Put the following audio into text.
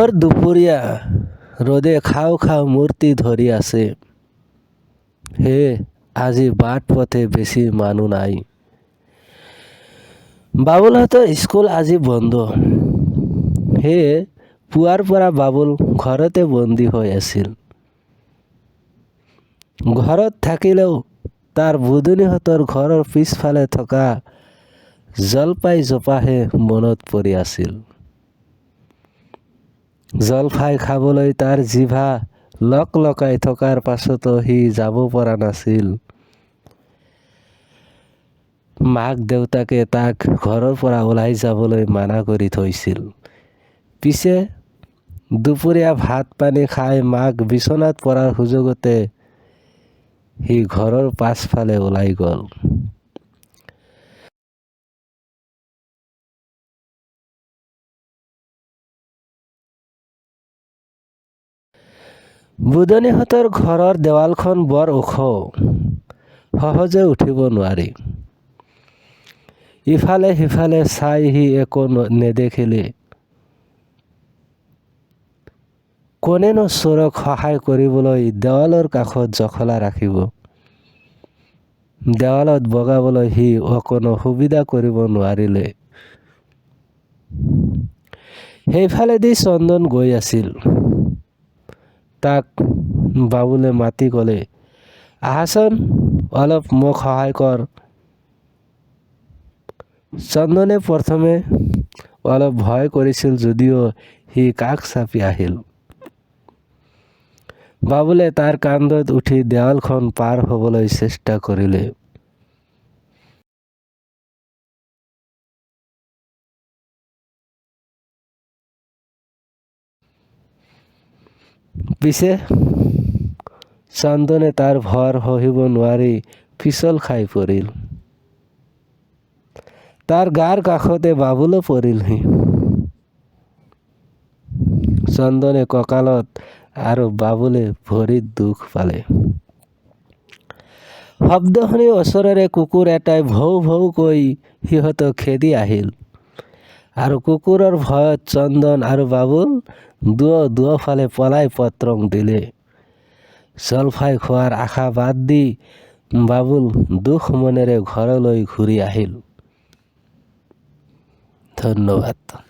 ভৰ দুপৰীয়া ৰ'দে খাওঁ খাওঁ মূৰ্তি ধৰি আছে। হে আজি বাট পথে বেছি মানুহ নাই। বাবুলহঁতৰ স্কুল আজি বন্ধ। সেয়ে পুৱাৰ পৰা বাবুল ঘৰতে বন্দী হৈ আছিল। ঘৰত থাকিলেও তাৰ বুদনীহঁতৰ ঘৰৰ পিছফালে থকা জলফাই জোপাহে মনত পৰি আছিল। জলফাই খাবলৈ তাৰ জিভা লকলকাই থকাৰ পাছতো সি যাব পৰা নাছিল। মাক দেউতাকে তাক ঘৰৰ পৰা ওলাই যাবলৈ মানা কৰি থৈছিল। পিছে দুপৰীয়া ভাত পানী খাই মাক বিচনাত পৰাৰ সুযোগতে সি ঘৰৰ পাছফালে ওলাই গ'ল। বুদনীহঁতৰ ঘৰৰ দেৱালখন বৰ ওখ, সহজে উঠিব নোৱাৰি। ইফালে সিফালে চাই সি একো নেদেখিলে। কোনেনো চোৰক সহায় কৰিবলৈ দেৱালৰ কাষত জখলা ৰাখিব। দেৱালত বগাবলৈ সি অকণো সুবিধা কৰিব নোৱাৰিলে। সেইফালেদি চন্দন গৈ আছিল। তাক বাবুলে মাতি ক'লে, আহাচোন অলপ মোক সহায় কৰ। চন্দনে প্ৰথমে অলপ ভয় কৰিছিল যদিও সি কাষ চাপি আহিল। বাবুলে তাৰ কান্ধত উঠি দেৱালখন পাৰ হ'বলৈ চেষ্টা কৰিলে। পিছে চন্দনে তাৰ ভৰ সহিব নোৱাৰি পিছল খাই পৰিল। তাৰ গাৰ কাষতে বাবুলো পৰিলহি। চন্দনে কঁকালত আৰু বাবুলে ভৰিত দুখ পালে। শব্দ শুনি ওচৰৰে কুকুৰ এটাই ভৌ ভৌ কৈ সিহঁতক খেদি আহিল। আৰু কুকুৰৰ ভয়ত চন্দন আৰু বাবুল দুয়োফালে পলাই পত্ৰং দিলে। জলফাই খোৱাৰ আশা বাদ দি বাবুল দুখ মনেৰে ঘৰলৈ ঘূৰি আহিল। ধন্যবাদ।